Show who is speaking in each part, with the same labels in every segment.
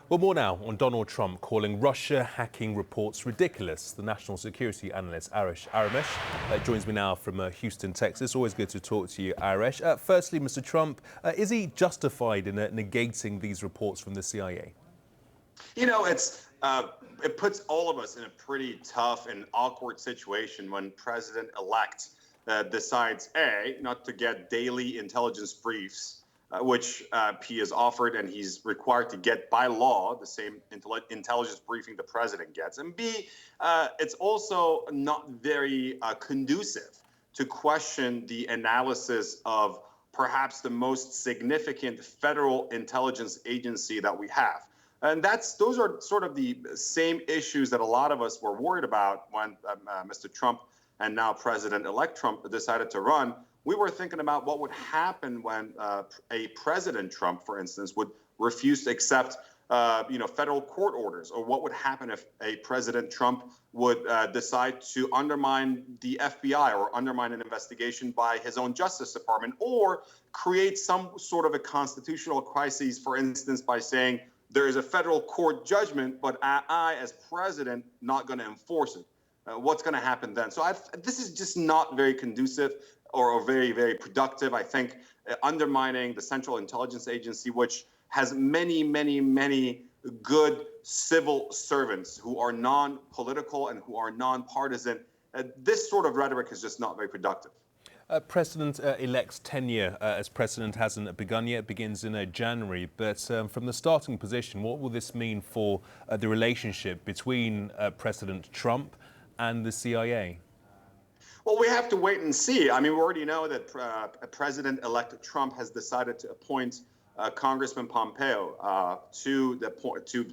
Speaker 1: Well, more now on Donald Trump calling Russia hacking reports ridiculous. The national security analyst Arash Aramesh joins me now from Houston, Texas. Always good to talk to you, Arash. Firstly, Mr. Trump, is he justified in negating these reports from the CIA?
Speaker 2: You know, it puts all of us in a pretty tough and awkward situation when President-elect decides, A, not to get daily intelligence briefs, which he is offered and he's required to get by law, the same intelligence briefing the president gets. And B, it's also not very conducive to question the analysis of perhaps the most significant federal intelligence agency that we have. And those are sort of the same issues that a lot of us were worried about when Mr. Trump and now President-elect Trump decided to run. We were thinking about what would happen when a President Trump, for instance, would refuse to accept federal court orders, or what would happen if a President Trump would decide to undermine the FBI or undermine an investigation by his own Justice Department, or create some sort of a constitutional crisis, for instance, by saying there is a federal court judgment, but I, as president, not going to enforce it. What's going to happen then? So this is just not very conducive or very, very productive. I think undermining the Central Intelligence Agency, which has many, many, many good civil servants who are non-political and who are non-partisan, this sort of rhetoric is just not very productive.
Speaker 1: President-elect's tenure as president hasn't begun yet. It begins in January. But from the starting position, what will this mean for the relationship between President Trump and the CIA?
Speaker 2: Well, we have to wait and see. I mean, we already know that President-elect Trump has decided to appoint Congressman Pompeo to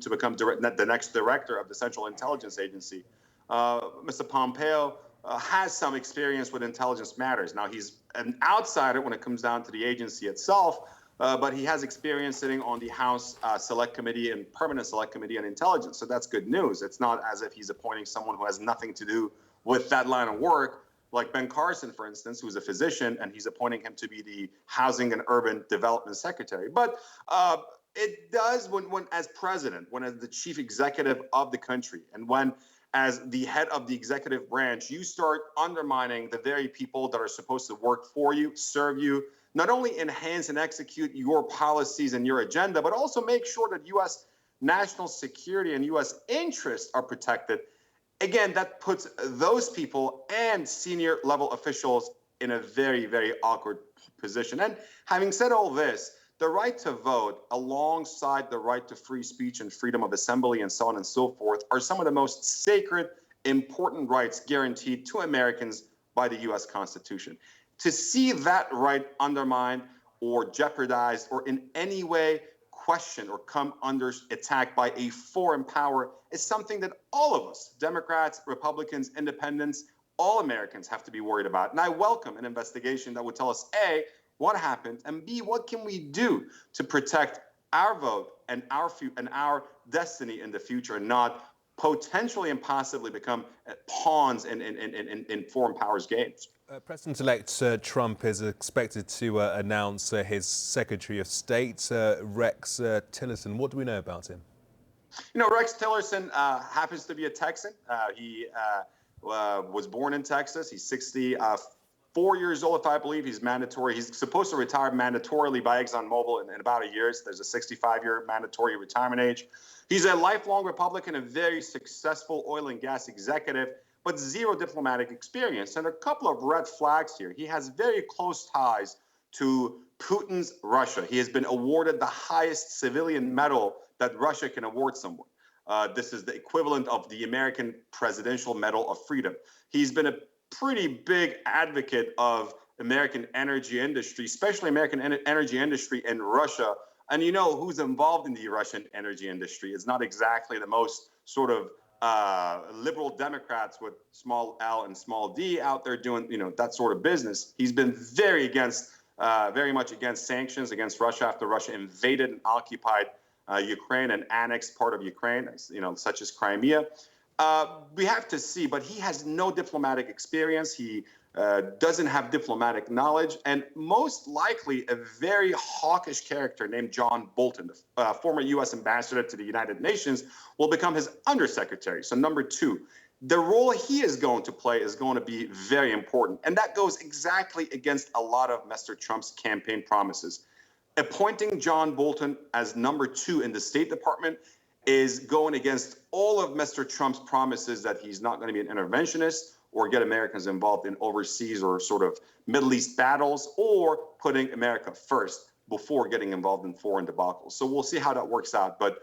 Speaker 2: become the next director of the Central Intelligence Agency. Mr. Pompeo has some experience with intelligence matters. Now, he's an outsider when it comes down to the agency itself, but he has experience sitting on the House Select Committee and Permanent Select Committee on Intelligence. So that's good news. It's not as if he's appointing someone who has nothing to do with that line of work, like Ben Carson, for instance, who's a physician, and he's appointing him to be the Housing and Urban Development Secretary. But it does, when as president, when as the chief executive of the country, and when as the head of the executive branch, you start undermining the very people that are supposed to work for you, serve you, not only enhance and execute your policies and your agenda, but also make sure that U.S. national security and U.S. interests are protected. Again, that puts those people and senior level officials in a very, very awkward position. And having said all this, the right to vote, alongside the right to free speech and freedom of assembly and so on and so forth, are some of the most sacred, important rights guaranteed to Americans by the U.S. Constitution. To see that right undermined or jeopardized or in any way questioned or come under attack by a foreign power is something that all of us, Democrats, Republicans, independents, all Americans have to be worried about. And I welcome an investigation that would tell us, A, what happened, and B, what can we do to protect our vote and our destiny in the future, and not potentially and possibly become pawns in foreign powers' games.
Speaker 1: President-elect Trump is expected to announce his Secretary of State, Rex Tillerson. What do we know about him?
Speaker 2: You know, Rex Tillerson happens to be a Texan. He was born in Texas. He's 64 years old, if I believe. He's mandatory. He's supposed to retire mandatorily by ExxonMobil in about a year. So there's a 65-year mandatory retirement age. He's a lifelong Republican, a very successful oil and gas executive, but zero diplomatic experience. And a couple of red flags here. He has very close ties to Putin's Russia. He has been awarded the highest civilian medal that Russia can award someone. This is the equivalent of the American Presidential Medal of Freedom. He's been a pretty big advocate of American energy industry, especially American energy industry in Russia. And you know who's involved in the Russian energy industry. It's not exactly the most sort of liberal Democrats with small L and small d out there doing, that sort of business. He's been very much against sanctions against Russia after Russia invaded and occupied Ukraine and annexed part of Ukraine, such as Crimea. We have to see, but he has no diplomatic experience. He doesn't have diplomatic knowledge, and most likely a very hawkish character named John Bolton, the former U.S. ambassador to the United Nations, will become his undersecretary. So number two, the role he is going to play is going to be very important. And that goes exactly against a lot of Mr. Trump's campaign promises. Appointing John Bolton as number two in the State Department is going against all of Mr. Trump's promises that he's not going to be an interventionist or get Americans involved in overseas or sort of Middle East battles, or putting America first before getting involved in foreign debacles. So we'll see how that works out. But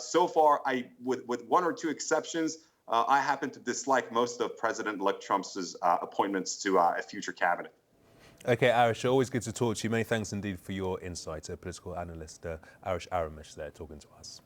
Speaker 2: so far, with one or two exceptions, I happen to dislike most of President-elect Trump's appointments to a future cabinet.
Speaker 1: Okay, Arash, always good to talk to you. Many thanks indeed for your insight. Political analyst Arash Aramesh there talking to us.